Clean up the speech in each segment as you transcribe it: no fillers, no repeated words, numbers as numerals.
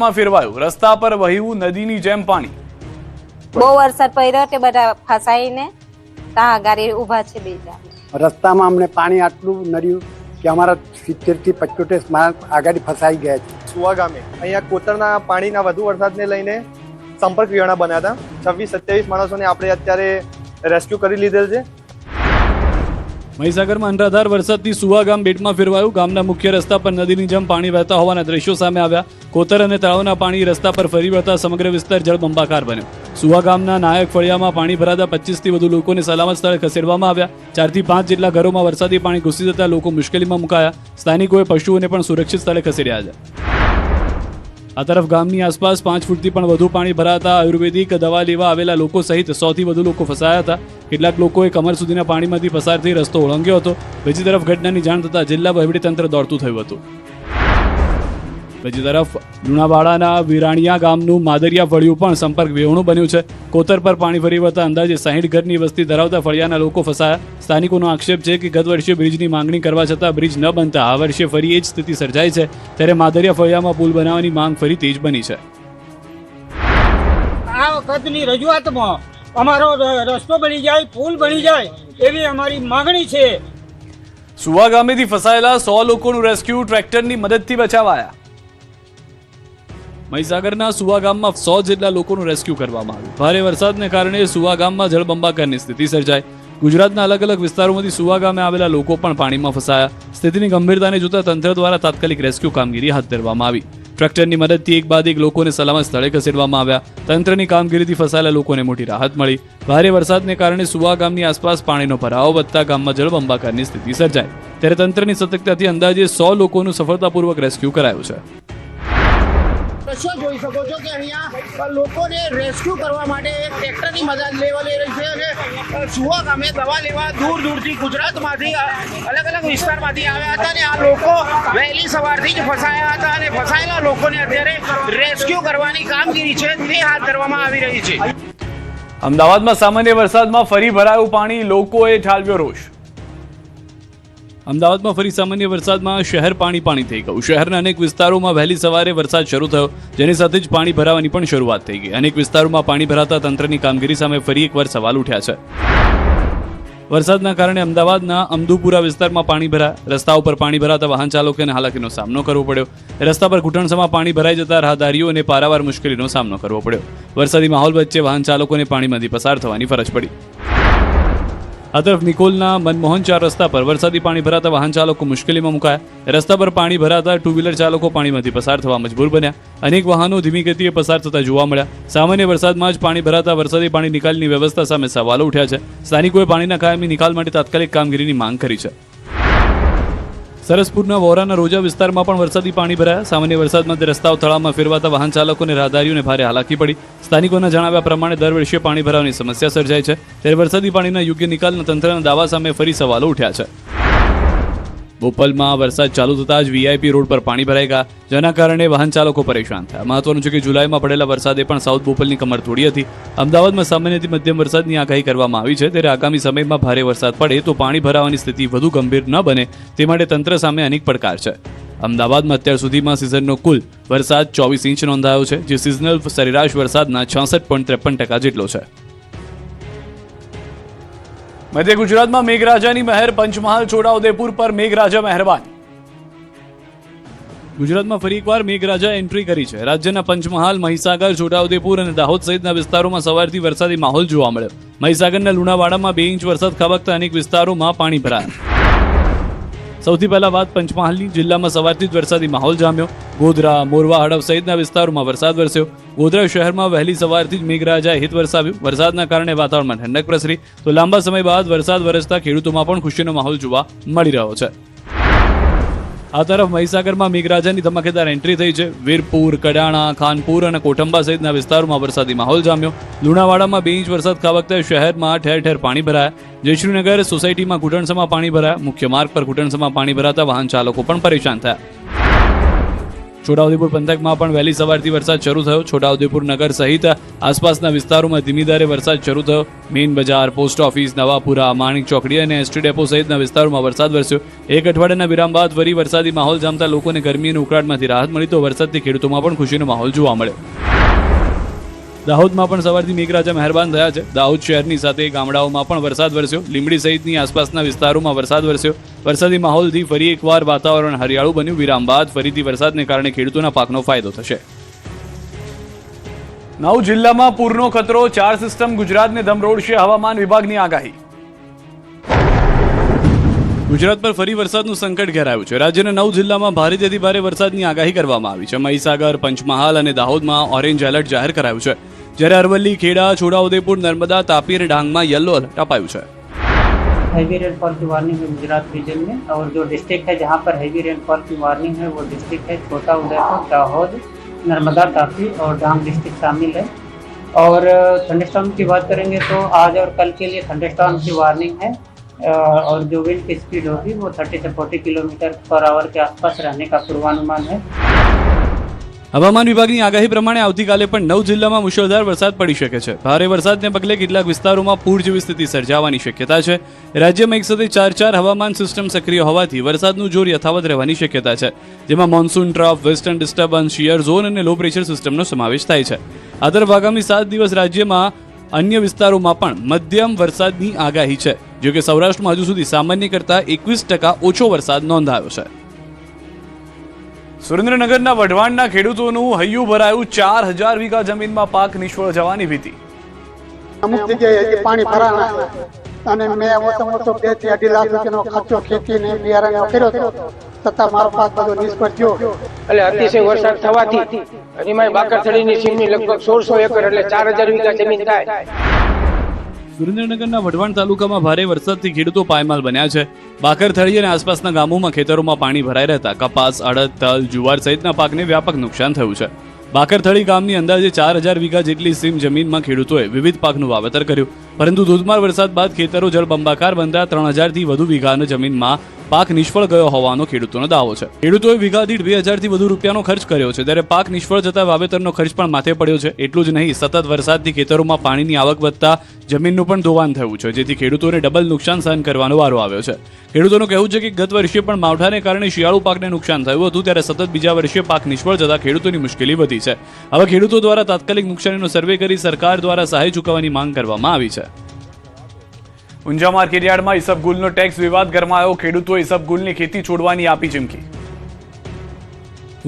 માં ફેરવાયું, રસ્તા પર વહ્યું નદીની જેમ પાણી। બહુ વરસાદ પડ્યો તે બધા ફસાઈને ત્યાં ગાડી ઊભા છે બીજા રસ્તામાં અમને પાણી આટલું નડ્યું કે અમારા 70 થી 75 માણસ આગળ ફસાઈ ગયા છે। સુવા ગામે અહીંયા કોતરના પાણીના વધુ વરસાદને લઈને સંપર્ક વિહોણા બન્યા હતા। 26-27 માણસોને આપણે અત્યારે રેસ્ક્યુ કરી લીધેલ છે। મહીસાગરમાં અનરાધાર વરસાદથી સુવા ગામ બેટમાં ફેરવાયું। ગામના મુખ્ય રસ્તા પર નદીની જેમ પાણી વહેતા હોવાના દ્રશ્યો સામે આવ્યા। કોતર અને તળાવના પાણી રસ્તા પર ફરી વળતા સમગ્ર વિસ્તાર જળબંબાકાર બન્યો। સુવા ગામના નાયક ફળિયામાં પાણી ભરાતા 25 થી વધુ લોકોને સલામત સ્થળે ખસેડવામાં આવ્યા। 4 થી 5 જેટલા ઘરોમાં વરસાદી પાણી ઘૂસી જતા લોકો મુશ્કેલીમાં મુકાયા। સ્થાનિકોએ પશુઓને પણ સુરક્ષિત સ્થળે ખસેડ્યા છે। આ તરફ ગામની આસપાસ 5 ફૂટથી પણ વધુ પાણી ભરાતા આયુર્વેદિક દવા લેવા આવેલા લોકો સહિત 100 થી વધુ લોકો ફસાયા હતા। કેટલાક લોકોએ કમર સુધીના પાણીમાંથી પસાર થઈ રસ્તો ઓળંગ્યો હતો। બીજી તરફ ઘટનાની જાણ થતાં જિલ્લા વહીવટીતંત્ર દોડતું થયું હતું। બીજી તરફ લુણાવાડાના વિરાણિયા ગામનું માદરિયા ફળિયું પણ સંપર્ક વિહોણું બન્યું છે। કોતર પર પાણી ફરી વળતા અંદાજે 60 ઘરની વસ્તી ધરાવતા ફળિયાના લોકો ફસાયા। સ્થાનિકોનો આક્ષેપ છે કે ગત વર્ષે બ્રિજની માંગણી કરવા છતાં બ્રિજ ન બનતા આ વર્ષે ફરી એ જ સ્થિતિ સર્જાઈ છે। ત્યારે માદરિયા ફળિયામાં પુલ બનાવવાની માંગ ફરી તેજ બની છે। આ વખતની રજૂઆતમાં અમારો રસ્તો બની જાય, પુલ બની જાય એવી અમારી માંગણી છે। સુવા ગામેથી ફસાયેલા 100 લોકોનું રેસ્ક્યુ ટ્રેક્ટરની મદદથી બચાવાયા। મહીસાગરના સુવા ગામમાં 100 જેટલા લોકોનું રેસ્ક્યુ કરવામાં આવ્યું। ભારે વરસાદને કારણે સુવા ગામમાં જળબંબાકારની સ્થિતિ સર્જાઈ। ગુજરાતના અલગ અલગ વિસ્તારોમાંથી સુવા ગામે આવેલા લોકો પણ પાણીમાં ફસાયા। સ્થિતિની ગંભીરતાને જોતા તંત્ર દ્વારા તાત્કાલિક રેસ્ક્યુ કામગીરી હાથ ધરવામાં આવી। ટ્રેક્ટરની મદદથી એક બાદ એક લોકોને સલામત સ્થળે ખસેડવામાં આવ્યા। તંત્રની કામગીરીથી ફસાયેલા લોકોને મોટી રાહત મળી। ભારે વરસાદને કારણે સુવા ગામની આસપાસ પાણીનો ભરાવો વધતા ગામમાં જળબંબાકારની સ્થિતિ સર્જાઈ। ત્યારે તંત્રની સતર્કતાથી અંદાજે 100 લોકોનું સફળતાપૂર્વક રેસ્ક્યુ કરાયું છે। દ્રશ્યો જોઈ શકો છો કે અહીંયા લોકોને રેસ્ક્યુ કરવા માટે ટ્રેક્ટરની મદદ લેવા લઈ રહી છે અને સુવા ગામે દવા લેવા દૂર દૂરથી ગુજરાતમાંથી અલગ અલગ વિસ્તારમાંથી આવ્યા હતા અને આ લોકો વહેલી સવારથી જ ફસાયા હતા અને ફસાયેલા લોકોને અત્યારે રેસ્ક્યુ કરવાની કામગીરી છે તે હાથ ધરવામાં આવી રહી છે। અમદાવાદમાં સામાન્ય વરસાદમાં ફરી ભરાયું પાણી, લોકોએ ઠાલવ્યો રોષ। અમદાવાદમાં ફરી સામાન્ય વરસાદમાં શહેર પાણી થઈ ગયું। શહેરના અનેક વિસ્તારોમાં વહેલી સવારે વરસાદ શરૂ થયો, જેની સાથે જ પાણી ભરાવાની પણ શરૂઆત થઈ ગઈ। અનેક વિસ્તારોમાં પાણી ભરાતા તંત્રની કામગીરી સામે ફરી એકવાર સવાલ ઉઠ્યા છે। વરસાદના કારણે અમદાવાદના અમદુપુરા વિસ્તારમાં પાણી ભરાયા। રસ્તા ઉપર પાણી ભરાતા વાહન ચાલકોને હાલાકીનો સામનો કરવો પડ્યો। રસ્તા પર ઘૂંટણસમાં પાણી ભરાઈ જતા રાહદારીઓને પારાવાર મુશ્કેલીનો સામનો કરવો પડ્યો। વરસાદી માહોલ વચ્ચે વાહન ચાલકોને પાણીમાંથી પસાર થવાની ફરજ પડી। આ તરફ નિકોલના મનમોહન 4 રસ્તા પર વરસાદી પાણી ભરાતા વાહન ચાલકો મુશ્કેલીમાં મુકાયા। રસ્તા પર પાણી ભરાતા ટુ વ્હીલર ચાલકો પાણીમાંથી પસાર થવા મજબૂર બન્યા। અનેક વાહનો ધીમી ગતિએ પસાર થતા જોવા મળ્યા। સામાન્ય વરસાદમાં જ પાણી ભરાતા વરસાદી પાણી નિકાલની વ્યવસ્થા સામે સવાલો ઉઠ્યા છે। સ્થાનિકોએ પાણીના કાયમી નિકાલ માટે તાત્કાલિક કામગીરીની માંગ કરી છે। સરસપુરના વોરાના રોજા વિસ્તારમાં પણ વરસાદી પાણી ભરાયા। સામાન્ય વરસાદમાં રસ્તાઓ તળાવમાં ફેરવાતા વાહન ચાલકો અને રાહદારીઓને ભારે હાલાકી પડી। સ્થાનિકોના જણાવ્યા પ્રમાણે દર વર્ષે પાણી ભરાવાની સમસ્યા સર્જાય છે, ત્યારે વરસાદી પાણીના યોગ્ય નિકાલના તંત્રના દાવા સામે ફરી સવાલો ઉઠ્યા છે। બોપલમાં વરસાદ ચાલુ થતાં જ વીઆઈપી રોડ પર પાણી ભરાઈ ગયા, જેના કારણે વાહન ચાલકો પરેશાન થયા। મહત્વનું છે કે જુલાઈમાં પડેલા વરસાદે પણ સાઉથ બોપલની કમર તોડી હતી। અમદાવાદમાં સામાન્યથી મધ્યમ વરસાદની આગાહી કરવામાં આવી છે, ત્યારે આગામી સમયમાં ભારે વરસાદ પડે તો પાણી ભરાવાની સ્થિતિ વધુ ગંભીર ન બને તે માટે તંત્ર સામે અનેક પડકાર છે। અમદાવાદમાં અત્યાર સુધીમાં સિઝનનો કુલ વરસાદ 24 ઇંચ નોંધાયો છે, જે સિઝનલ સરેરાશ વરસાદના 66.53% જેટલો છે। મધ્ય ગુજરાતમાં મેઘરાજાની મહેર, પંચમહાલ છોટાઉદેપુર પર મેઘરાજા મહેરબાન। ગુજરાતમાં ફરી એકવાર મેઘરાજા એન્ટ્રી કરી છે। રાજ્યના પંચમહાલ, મહીસાગર, છોટાઉદેપુર અને દાહોદ સહિતના વિસ્તારોમાં સવારથી વરસાદી માહોલ જોવા મળ્યો। મહીસાગરના લુણાવાડામાં 2 ઇંચ વરસાદ ખાબકતા અનેક વિસ્તારોમાં પાણી ભરાયા। સૌથી પહેલા વાત પંચમહાલની। જિલ્લામાં સવારથી જ વરસાદી માહોલ જામ્યો। ગોધરા, મોરવા, હડફ સહિતના વિસ્તારોમાં વરસાદ વરસ્યો। ગોધરા શહેરમાં વહેલી સવારથી જ મેઘરાજાએ હિત વરસાવ્યું। વરસાદના કારણે વાતાવરણમાં ઠંડક પ્રસરી, તો લાંબા સમય બાદ વરસાદ વરસતા ખેડૂતોમાં પણ ખુશીનો માહોલ જોવા મળી રહ્યો છે। આ તરફ મહીસાગરમાં મેઘરાજાની ધમાકેદાર એન્ટ્રી થઈ છે। વીરપુર, કડાણા, ખાનપુર અને કોઠંબા સહિતના વિસ્તારોમાં વરસાદી માહોલ જામ્યો। લુણાવાડામાં 2 ઇંચ વરસાદ ખાબકતા શહેરમાં ઠેર ઠેર પાણી ભરાયા। જયશ્રીનગર સોસાયટીમાં ઘૂંટણસમાં પાણી ભરાયા। મુખ્ય માર્ગ પર ઘૂંટણસમાં પાણી ભરાતા વાહન ચાલકો પણ પરેશાન થયા। છોટાઉદેપુર પંથકમાં પણ વહેલી સવારથી વરસાદ શરૂ થયો. છોટાઉદેપુર નગર સહિત આસપાસના વિસ્તારોમાં ધીમી ધારે વરસાદ શરૂ થયો. મેઇન બજાર, પોસ્ટ ઓફિસ, નવાપુરા, માણિક ચોકડી અને એસટી ડેપો સહિતના વિસ્તારોમાં વરસાદ વરસ્યો. એક અઠવાડિયાના વિરામ બાદ ફરી વરસાદી માહોલ જામતા લોકોને ગરમી અને ઉકળાટમાંથી રાહત મળી તો વરસાદથી ખેડૂતોમાં પણ ખુશીનો માહોલ જોવા મળ્યો. દાહોદમાં પણ સવારથી મેઘરાજા મહેરબાન થયા છે. દાહોદ શહેરની સાથે ગામડાઓમાં પણ વરસાદ વરસ્યો. લીંબડી સહિતની આસપાસના વિસ્તારોમાં વરસાદ વરસ્યો. વરસાદી માહોલથી ફરી એકવાર વાતાવરણ હરિયાળું બન્યું. વિરામ બાદ ફરીથી વરસાદને કારણે ખેડૂતોના પાકનો ફાયદો થશે. 9 જિલ્લામાં પૂરનો ખતરો, 4 સિસ્ટમ ગુજરાતને ધમરોળશે, હવામાન વિભાગની આગાહી. ગુજરાત પર ફરી વરસાદનું સંકટ ઘેરાયું છે. રાજ્યના 9 જિલ્લામાં ભારેથી અતિ ભારે વરસાદની આગાહી કરવામાં આવી છે. મહીસાગર, પંચમહાલ અને દાહોદમાં ઓરેન્જ એલર્ટ જાહેર કરાયું છે. જ્યારે અરવલ્લી, ખેડા, છોટાઉદેપુર, નર્મદા, તાપી અને ડાંગમાં येलो अलर्ट अपाયું છે. हैवी रेनफॉल की वार्निंग है गुजरात रीजन में और जो डिस्ट्रिक्ट है जहाँ पर हैवी रेनफॉल की वार्निंग है वो डिस्ट्रिक्ट है छोटा उदयपुर, दाहोद, नर्मदा, तापी और डांग डिस्ट्रिक्ट शामिल है. और थंडरस्टॉर्म की बात करेंगे तो आज और कल के लिए थंडरस्टॉर्म की वार्निंग है और जो विंड की स्पीड होगी वो 30 से 40 किलोमीटर पर आवर के आसपास रहने का पूर्वानुमान है. હવામાન વિભાગની આગાહી પ્રમાણે આવતીકાલે પણ 9 જિલ્લામાં મુશળધાર વરસાદ પડી શકે છે. ભારે વરસાદને પગલે કેટલાક વિસ્તારોમાં પૂર જેવી સ્થિતિ સર્જાવાની શક્યતા છે. રાજ્યમાં એક સાથે 4 હવામાન સિસ્ટમ સક્રિય હોવાથી વરસાદનું જોર યથાવત રહેવાની શક્યતા છે, જેમાં monsoon trough, western disturbance, shear zone અને લો પ્રેશર સિસ્ટમનો સમાવેશ થાય છે. આ તરફ આગામી 7 દિવસ રાજ્યમાં અન્ય વિસ્તારોમાં પણ મધ્યમ વરસાદની આગાહી છે. જો કે સૌરાષ્ટ્રમાં હજુ સુધી સામાન્ય કરતાં 21% ઓછો વરસાદ નોંધાયો છે. સુરેન્દ્રનગરના વઢવાણના ખેડૂતોનું હૈયું ભરાયું. 4000 વીઘા જમીનમાં પાક નિષ્ફળ જવાની ભીતિ. અમુક જગ્યાએ પાણી ભરાણા અને મેં ઓછામાં ઓછો 2 થી 2.5 લાખ રૂપિયાનો ખર્ચો ખેતીને બિયારણનો કર્યો હતો, છતાં મારો પાક બધો નિષ્ફળ ગયો. એટલે અતિશય વરસાદ થવાથી એમાં બાકરથડીની સીમની લગભગ 1600 એકર એટલે 4000 વીઘા જમીન થાય. સુરેન્દ્રનગરના વઢવાણ તાલુકામાં ભારે વરસાદથી ખેડૂતો પાયમાલ બન્યા છે. બાકરથળી અને આસપાસના ગામોમાં ખેતરોમાં પાણી ભરાઈ રહેતા કપાસ, અડદ, તલ, જુવાર સહિતના પાકને વ્યાપક નુકસાન થયું છે. બાકરથળી ગામની અંદાજે 4000 વીઘા જેટલી સીમ જમીનમાં ખેડૂતોએ વિવિધ પાકનું વાવેતર કર્યું, પરંતુ ધોધમાર વરસાદ બાદ ખેતરો જળબંબાકાર બનતા 3000 થી વધુ વીઘાની જમીનમાં પાક નિષ્ફળ ગયો હોવાનો ખેડૂતોનો દાવો છે. ખેડૂતોએ વીઘા દીઠ 2000 થી વધુ રૂપિયાનો ખર્ચ કર્યો છે, ત્યારે પાક નિષ્ફળ જતા વાવેતરનો ખર્ચ પણ માથે પડ્યો છે. એટલું જ નહીં, સતત વરસાદથી ખેતરોમાં પાણીની આવક વધતા જમીનનું પણ ધોવાણ થયું છે, જેથી ખેડૂતોને ડબલ નુકસાન સહન કરવાનો વારો આવ્યો છે. ખેડૂતોનું કહેવું છે કે ગત વર્ષે પણ માવઠાને કારણે શિયાળુ પાકને નુકસાન થયું હતું, ત્યારે સતત બીજા વર્ષે પાક નિષ્ફળ જતા ખેડૂતોની મુશ્કેલી વધી છે. હવે ખેડૂતો દ્વારા તાત્કાલિક નુકસાનીનો સર્વે કરી સરકાર દ્વારા સહાય ચૂકવવાની માંગ કરવામાં આવી છે. ઊંઝા માર્કેટયાર્ડમાં ઈસબગુલનો ટેક્સ વિવાદ ગરમાયો. ખેડૂતોએ ઈસબગુલની ખેતી છોડવાની આપી ચીમકી.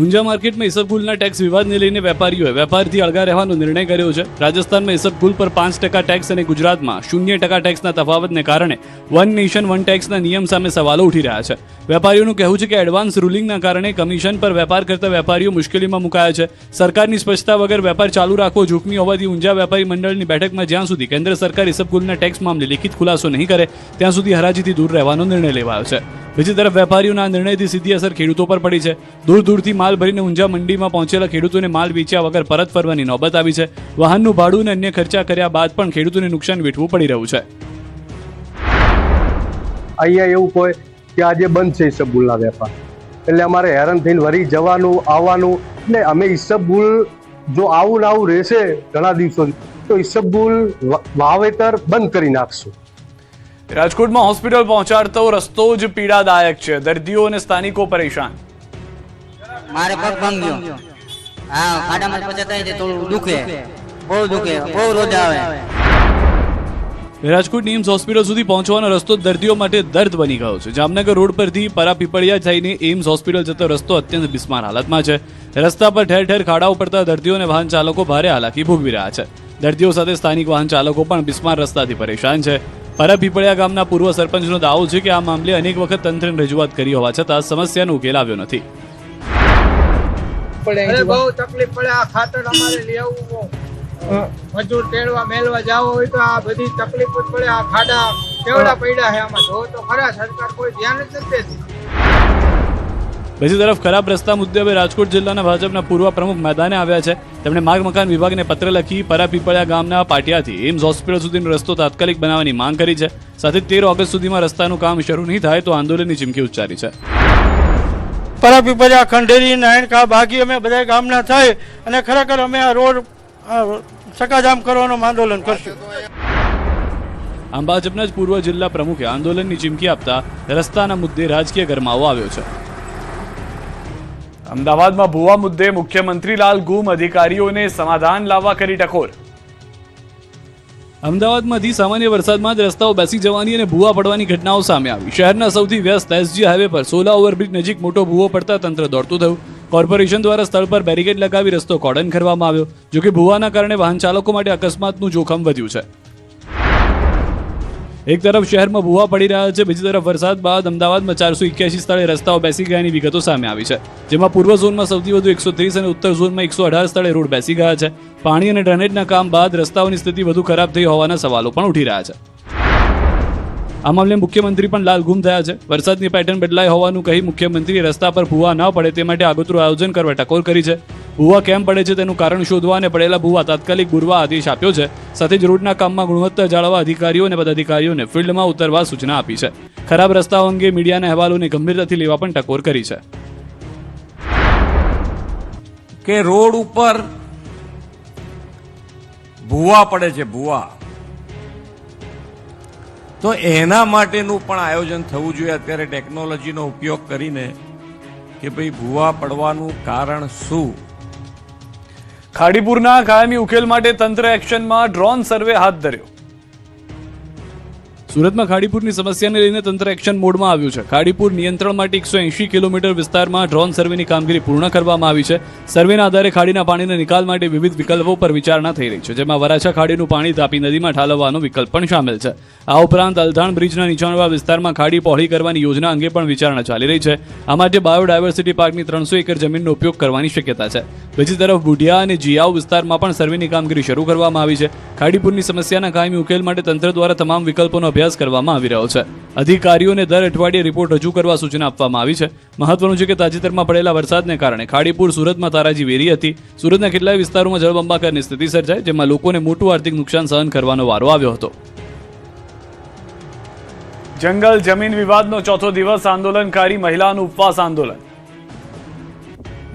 ઊંઝા માર્કેટમાં ઈસબગુલના ટેક્સ વિવાદને લઈને વેપારીઓએ વેપારથી અળગા રહેવાનો નિર્ણય કર્યો છે. રાજસ્થાનમાં ઈસબગુલ પર 5% ટેક્સ અને ગુજરાતમાં 0% ટેક્સના તફાવતને કારણે વન નેશન વન ટેક્સના નિયમ સામે સવાલો ઉઠી રહ્યા છે. વેપારીઓનું કહેવું છે કે એડવાન્સ રૂલિંગના કારણે કમિશન પર વેપાર કરતા વેપારીઓ મુશ્કેલીમાં મુકાયા છે. સરકારની સ્પષ્ટતા વગર વેપાર ચાલુ રાખવો જોખમી હોવાથી ઊંઝા વેપારી મંડળની બેઠકમાં જ્યાં સુધી કેન્દ્ર સરકાર ઈસબગુલના ટેક્સ મામલે લિખિત ખુલાસો નહીં કરે ત્યાં સુધી હરાજીથી દૂર રહેવાનો નિર્ણય લેવાયો છે. બીજી તરફ વેપારીઓના આ નિર્ણયથી સીધી અસર ખેડૂતો પર પડી છે. દૂર દૂરથી માલ ભરીને ઊંઝા મંડીમાં પહોંચેલા ખેડૂતોને માલ વેચ્યા વગર પરત ફરવાની નોબત આવી છે. વાહનનું ભાડું અને અન્ય ખર્ચા કર્યા બાદ પણ ખેડૂતોને નુકસાન વેઠવું પડી રહ્યું છે. અહીંયા એવું કોઈ કે આજે બંધ છે ઈસબગુલના વેપાર, એટલે અમારે હેરાન થઈને વળી જવાનું આવવાનું. એટલે અમે ઈસબગુલ જો આવું ને આવું રહેશે ઘણા દિવસો તો ઈસબગુલ વાવેતર બંધ કરી નાખશું. રાજકોટમાં હોસ્પિટલ પહોંચાડતો રસ્તો જ પીડાદાયક છે. દર્દીઓ અને સ્થાનિકો પરેશાન. મારે પગ ભાંગ્યો, હા ખાડામાં પછાતા છે, થોડું દુખે, બહુ દુખે, બહુ રોજ આવે. રાજકોટ એમ્સ હોસ્પિટલ સુધી પહોંચવાનો રસ્તો દર્દીઓ માટે દર્દ બની ગયો છે. જામનગર રોડ પરથી પરાપીપળિયા થઈને એમ્સ હોસ્પિટલ જતો રસ્તો અત્યંત બિસ્માર હાલતમાં છે. રસ્તા પર ઠેર ઠેર ખાડાઓ પડતા દર્દીઓ અને વાહન ચાલકો ભારે હાલાકી ભોગવી રહ્યા છે. દર્દીઓ સાથે સ્થાનિક વાહન ચાલકો પણ બિસ્માર રસ્તાથી પરેશાન છે. પરાપીપળિયા ગામના પૂર્વ સરપંચનો દાવો છે કે આ મામલે અનેક વખત તંત્રને રજૂઆત કરી હોવા છતાં સમસ્યાનો ઉકેલ આવ્યો નથી. બહુ તકલીફ પડે. આ ખાતર અમારે લઈ આવવું, મજૂર તેડવા મેલવા જાવો હોય તો આ બધી તકલીફ જ પડે. આ ખાડા કેવડા પડ્યા છે, આમાં જો તો ખરા સરકાર કોઈ ધ્યાન જ નથી દેતી. બીજી તરફ ખરાબ રસ્તા મુદ્દે હવે રાજકોટ જિલ્લાના ભાજપના પૂર્વ પ્રમુખ મેદાને આવ્યા છે. તેમણે માર્ગ મકાન વિભાગને પત્ર લખી પરાપીપળિયા ગામના પાટિયાથી એમ્સ હોસ્પિટલ સુધીનો રસ્તો તાત્કાલિક બનાવવાની માંગ કરી છે. સાથે 13 ઓગસ્ટ સુધીમાં રસ્તાનું કામ શરૂ નહીં થાય તો આંદોલનની ચીમકી ઉચ્ચારી છે. પરાપીપરિયા ખંડેરી નાયણકા બાગી અમે બધા ગામના થાય અને ખરેખર અમે આ રોડ ચકાજામ કરવાનું આંદોલન કરશું. આમ ભાજપના જ પૂર્વ જિલ્લા પ્રમુખે આંદોલનની ચીમકી આપતા રસ્તાના મુદ્દે રાજકીય ગરમાવો આવ્યો છે. અમદાવાદમાં ભૂવા મુદ્દે મુખ્યમંત્રી લાલ ગુમ અધિકારીઓને સમાધાન લાવવા કરી ટકોર. અમદાવાદમાંથી સામાન્ય વરસાદમાં જ રસ્તાઓ બેસી જવાની અને ભૂવા પડવાની ઘટનાઓ સામે આવી. શહેરના સૌથી વ્યસ્ત એસજી હાઈવે પર 16 ઓવરબ્રિજ નજીક મોટો ભૂવો પડતા તંત્ર દોડતું થયું. કોર્પોરેશન દ્વારા સ્થળ પર બેરિકેડ લગાવી રસ્તો કોર્ડન કરવામાં આવ્યો. જોકે ભૂવાના કારણે વાહન ચાલકો માટે અકસ્માતનું જોખમ વધ્યું છે. એક તરફ શહેરમાં ભૂવા પડી રહ્યા છે, બીજી તરફ વરસાદ બાદ અમદાવાદમાં 481 સ્થળે રસ્તાઓ બેસી ગયાની વિગતો સામે આવી છે, જેમાં પૂર્વ ઝોનમાં સૌથી વધુ 130 અને ઉત્તર ઝોનમાં 118 સ્થળે રોડ બેસી ગયા છે. પાણી અને ડ્રેનેજના કામ બાદ રસ્તાઓની સ્થિતિ વધુ ખરાબ થઈ હોવાના સવાલો પણ ઉઠી રહ્યા છે. આ મામલે મુખ્યમંત્રી પણ લાલઘુમ થયા છે. વરસાદની પેટર્ન બદલાઈ હોવાનું કહી મુખ્યમંત્રીએ રસ્તા પર ભૂવા ન પડે તે માટે આગોતરું આયોજન કરવા ટકોર કરી છે. ભૂવા કેમ પડે છે તેનું કારણ શોધવા અને પડેલા ભૂવા તાત્કાલિક બુરવા આદેશ આપ્યો છે. સાથે જ રોડના કામમાં ગુણવત્તા જાળવવા અધિકારીઓ અને પદાધિકારીઓને ફિલ્ડમાં ઉતરવા સૂચના આપી છે. ખરાબ રસ્તાઓ અંગે મીડિયાના અહેવાલોને ગંભીરતાથી લેવા પણ ટકોર કરી છે. કે રોડ ઉપર ભૂવા પડે છે, ભૂવા, તો એના માટેનું પણ આયોજન થવું જોઈએ અત્યારે ટેકનોલોજીનો ઉપયોગ કરીને કે ભાઈ ભૂવા પડવાનું કારણ શું. ખાડીપુરના કાયમી ઉકેલ માટે તંત્ર એક્શનમાં, ડ્રોન સર્વે હાથ ધર્યો. સુરતમાં ખાડીપુરની સમસ્યાને લઈને તંત્ર એક્શન મોડમાં આવ્યું છે. ખાડીપુર નિયંત્રણ માટે 180 કિલોમીટર વિસ્તારમાં ડ્રોન સર્વેની કામગીરી પૂર્ણ કરવામાં આવી છે. સર્વેના આધારે ખાડીના પાણીના નિકાલ માટે વિવિધ વિકલ્પો પર વિચારણા થઈ રહી છે, જેમાં વરાછા ખાડીનું પાણી તાપી નદીમાં ઠાલવવાનો વિકલ્પ પણ સામેલ છે. આ ઉપરાંત અલધાણ બ્રિજના નીચાણવાળા વિસ્તારમાં ખાડી પહોળી કરવાની યોજના અંગે પણ વિચારણા ચાલી રહી છે. આ માટે બાયોડાયવર્સિટી પાર્કની 300 એકર જમીનનો ઉપયોગ કરવાની શક્યતા છે. બીજી તરફ બુઢિયા અને જીયાવ વિસ્તારમાં પણ સર્વેની કામગીરી શરૂ કરવામાં આવી છે. ખાડીપુરની સમસ્યાના કાયમી ઉકેલ માટે તંત્ર દ્વારા તમામ વિકલ્પોનો અભ્યાસ કરવામાં આવી રહ્યો છે. અધિકારીઓને દર અઠવાડિયે રિપોર્ટ રજૂ કરવા સૂચના આપવામાં આવી છે. મહત્વનું છે કે તાજેતરમાં પડેલા વરસાદને કારણે ખાડીપુર સુરતમાં તારાજી વેરી હતી. સુરતના કેટલાય વિસ્તારોમાં જળબંબાકારની સ્થિતિ સર્જાઈ, જેમાં લોકોને મોટું આર્થિક નુકસાન સહન કરવાનો વારો આવ્યો હતો. જંગલ જમીન વિવાદનો ચોથો દિવસ, આંદોલનકારી મહિલાનું ઉપવાસ આંદોલન.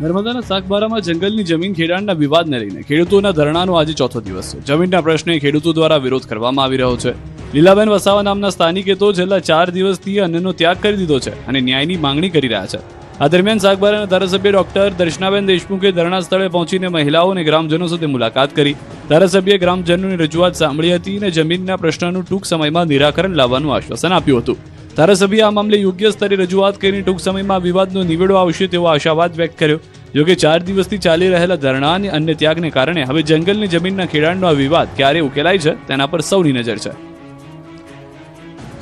નર્મદાના સાગબારામાં જંગલની જમીન ખેડાણના વિવાદને લઈને ખેડૂતોના ધરણાનો આજે ચોથો દિવસ છે. જમીનના પ્રશ્ને ખેડૂતો દ્વારા વિરોધ કરવામાં આવી રહ્યો છે. લીલાબેન વસાવા નામના સ્થાનિકે તો છેલ્લા 4 દિવસથી અન્નનો ત્યાગ કરી દીધો છે અને ન્યાયની માંગણી કરી રહ્યા છે. આ દરમિયાન સાગબારાના ધારાસભ્ય ડોક્ટર દર્શનાબેન દેશમુખે ધરણા સ્થળે પહોંચીને મહિલાઓ અને ગ્રામજનો સાથે મુલાકાત કરી. ધારાસભ્યએ ગ્રામજનોની રજૂઆત સાંભળી હતી અને જમીનના પ્રશ્નનું ટૂંક સમયમાં નિરાકરણ લાવવાનું આશ્વાસન આપ્યું હતું. ધારાસભ્યએ આ મામલે યોગ્ય સ્તરે રજૂઆત કરીને ટૂંક સમયમાં વિવાદનો નિવેડો આવશે તેવો આશાવાદ વ્યક્ત કર્યો. જોકે 4 દિવસથી ચાલી રહેલા ધરણા અને અન્ય ત્યાગને કારણે હવે જંગલની જમીનના ખેડાણનો આ વિવાદ ક્યારે ઉકેલાય છે તેના પર સૌની નજર છે.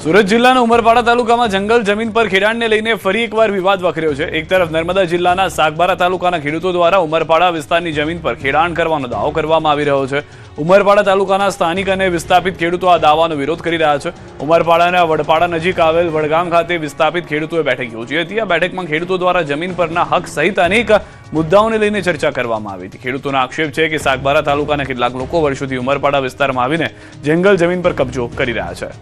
સુરત જિલ્લાના ઉમરપાડા તાલુકામાં જંગલ જમીન પર ખેડાણને લઈને ફરી એકવાર વિવાદ વકર્યો છે. એક તરફ નર્મદા જિલ્લાના સાગબારા તાલુકાના ખેડૂતો દ્વારા ઉમરપાડા વિસ્તારની જમીન પર ખેડાણ કરવાનો દાવો કરવામાં આવી રહ્યો છે. ઉમરપાડા તાલુકાના સ્થાનિક અને વિસ્થાપિત ખેડૂતો આ દાવાનો વિરોધ કરી રહ્યા છે. ઉમરપાડાના વડપાડા નજીક આવેલ વડગામ ખાતે વિસ્થાપિત ખેડૂતોએ બેઠક યોજી હતી. આ બેઠકમાં ખેડૂતો દ્વારા જમીન પરના હક સહિત અનેક મુદ્દાઓને લઈને ચર્ચા કરવામાં આવી હતી. ખેડૂતોનો આક્ષેપ છે કે સાગબારા તાલુકાના કેટલાક લોકો વર્ષોથી ઉમરપાડા વિસ્તારમાં આવીને જંગલ જમીન પર કબજો કરી રહ્યા છે.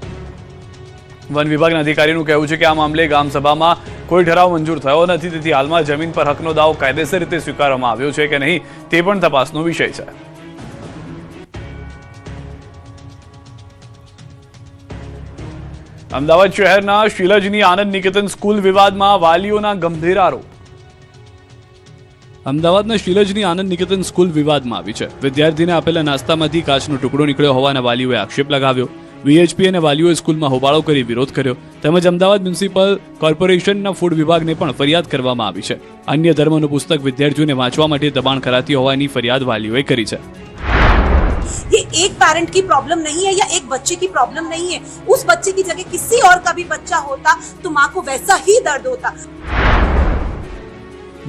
વન વિભાગના અધિકારીનું કહેવું છે કે આ મામલે ગામસભામાં કોઈ ઠરાવ મંજૂર થયો નથી, તેથી હાલમાં જમીન પર હકનો દાવો કાયદેસર રીતે સ્વીકારવામાં આવ્યો છે કે નહીં તે પણ તપાસનો વિષય છે. અમદાવાદ શહેરના શિલજની આનંદ નિકેતન સ્કૂલ વિવાદમાં વાલીઓના ગંભીર આરોપ. અમદાવાદના શિલજની આનંદ નિકેતન સ્કૂલ વિવાદમાં આવી છે. વિદ્યાર્થીને આપેલા નાસ્તામાંથી કાચનો ટુકડો નીકળ્યો હોવાના વાલીઓએ આક્ષેપ લગાવ્યો. વીએચપી અને વાલીઓએ સ્કૂલમાં હોબાળો કરી વિરોધ કર્યો. તેમજ અમદાવાદ મ્યુનિસિપલ કોર્પોરેશનના ફૂડ વિભાગને પણ ફરિયાદ કરવામાં આવી છે. અન્ય ધર્મનું પુસ્તક વિદ્યાર્થીઓને વાંચવા માટે દબાણ કરાતી હોવાની ફરિયાદ વાલીઓએ કરી છે. ये एक पेरेंट की प्रॉब्लम नहीं है या एक बच्चे की प्रॉब्लम नहीं है. उस बच्चे की जगह किसी और का भी बच्चा होता तो माँ को वैसा ही दर्द होता.